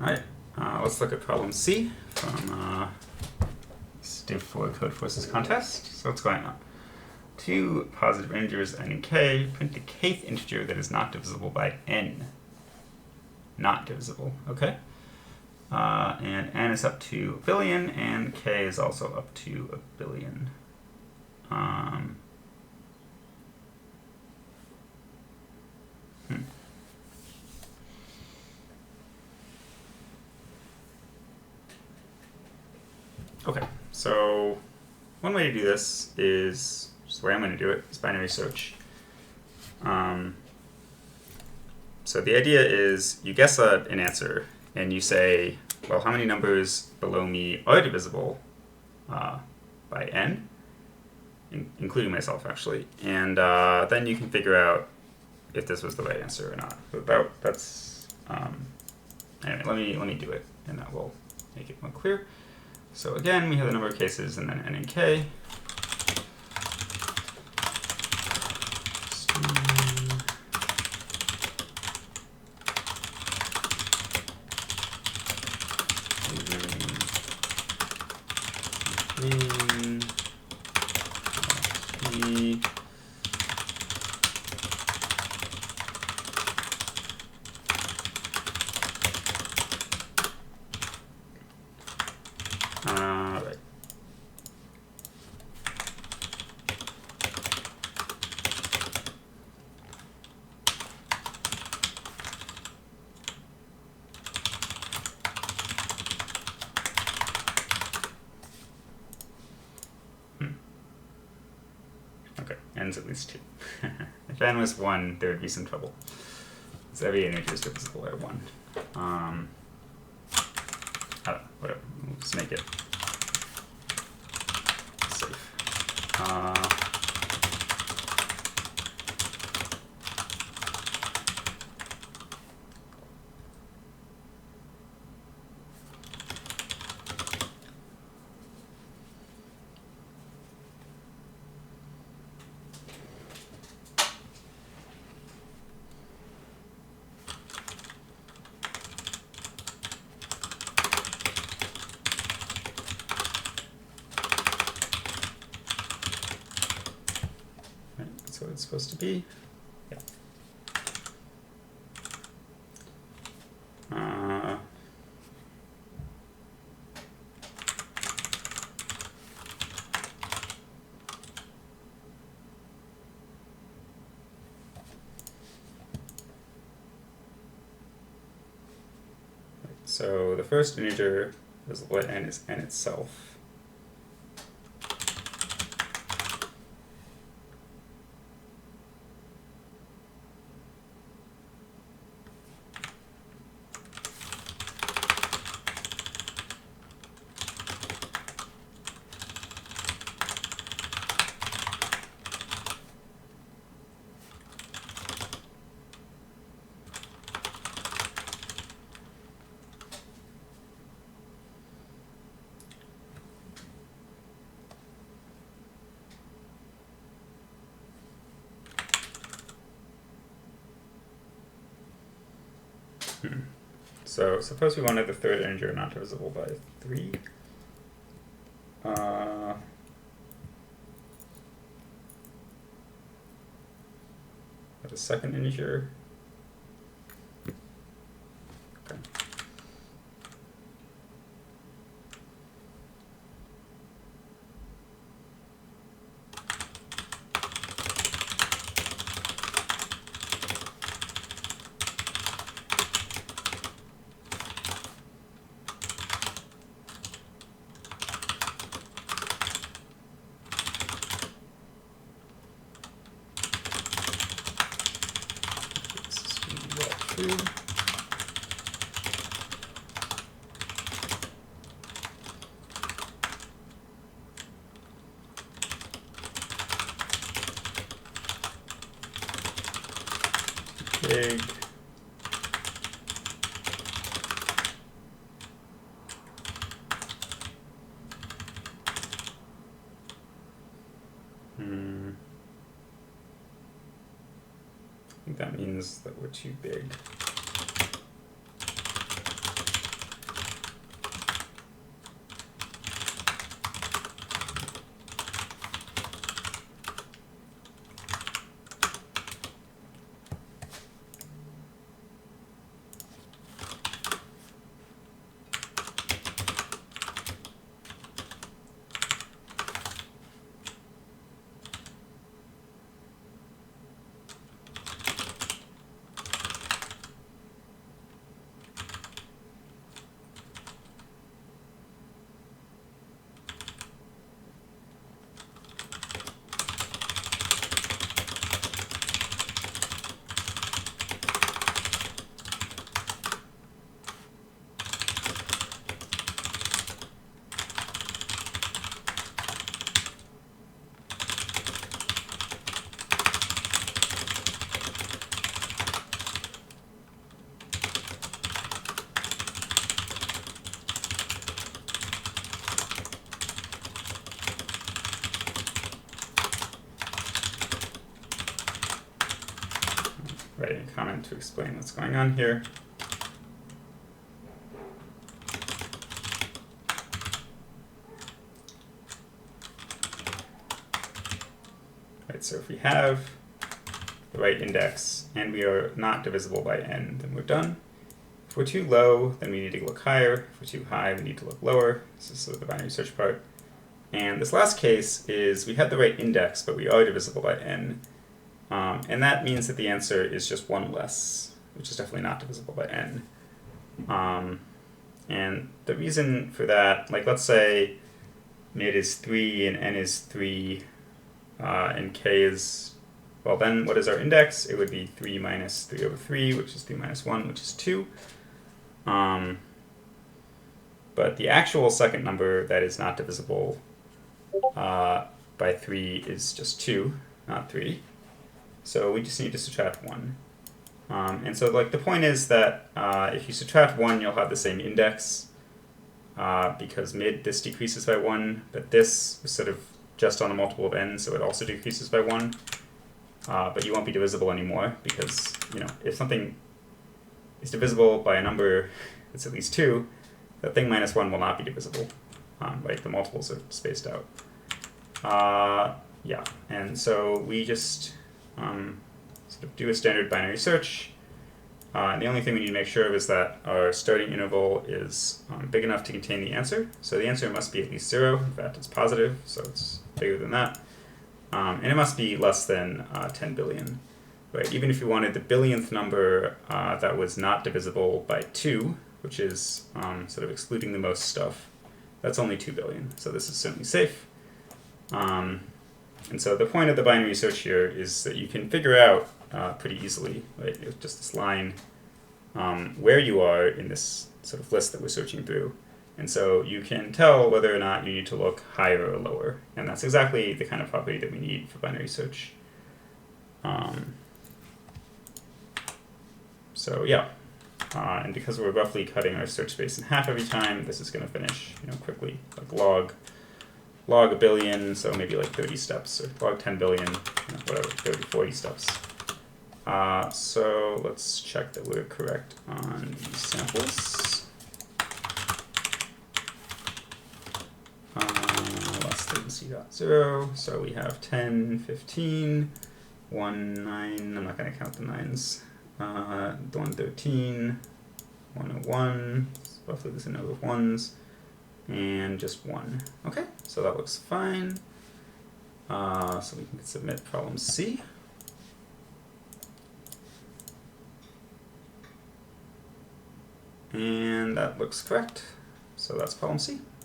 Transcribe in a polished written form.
Alright, let's look at problem C from Div 4 Codeforces contest. So what's going on? Two positive integers n and k, print the kth integer that is not divisible by n. Not divisible, okay? And n is up to a billion, and k is also up to a billion. Okay, so one way to do this is, just the way I'm going to do it, is binary search. So the idea is you guess an answer, and you say, well, how many numbers below me are divisible by n, including myself, actually. And then you can figure out if this was the right answer or not. But that's anyway. Let me do it, and that will make it more clear. So again, we have the number of cases, and then n and k. Right. Okay, n's at least 2. If n was 1, there would be some trouble. So every integer is divisible by 1. I don't know, whatever. We'll just make it safe. That's what it's supposed to be. Yeah. So the first integer is what n is n itself. So suppose we wanted the third integer not divisible by 3. The second integer. Okay. Big. I think that means that we're too big. comment to explain what's going on here. Right, so if we have the right index and we are not divisible by n, then we're done. If we're too low, then we need to look higher. If we're too high, we need to look lower. This is sort of the binary search part. And this last case is we had the right index, but we are divisible by n. And that means that the answer is just 1 less, which is definitely not divisible by n. And the reason for that, like let's say mid is 3 and n is 3, and k is, well then what is our index? It would be 3 minus 3 over 3, which is 3 minus 1, which is 2. But the actual second number that is not divisible by 3 is just 2, not 3. So we just need to subtract 1. And so like the point is that if you subtract 1, you'll have the same index, because mid, this decreases by 1, but this is sort of just on a multiple of n, so it also decreases by 1. But you won't be divisible anymore, because if something is divisible by a number that's at least 2, that thing minus 1 will not be divisible. Right, the multiples are spaced out. Yeah, and so we just sort of do a standard binary search. And the only thing we need to make sure of is that our starting interval is big enough to contain the answer. So the answer must be at least 0. In fact, it's positive, so it's bigger than that. And it must be less than 10 billion. Right? Even if you wanted the billionth number that was not divisible by 2, which is sort of excluding the most stuff, that's only 2 billion. So this is certainly safe. And so the point of the binary search here is that you can figure out pretty easily, right, with just this line, where you are in this sort of list that we're searching through. And so you can tell whether or not you need to look higher or lower. And that's exactly the kind of property that we need for binary search. So yeah, and because we're roughly cutting our search space in half every time, this is going to finish quickly, like log a billion, so maybe like 30 steps, or log 10 billion, whatever, 30, 40 steps. So let's check that we're correct on these samples. Less than c.0, so we have 10, 15, 1, 9, I'm not going to count the 9s, 113, 101, roughly the number of 1s, and just 1. Okay, so that looks fine. So we can submit problem C. And that looks correct. So that's problem C.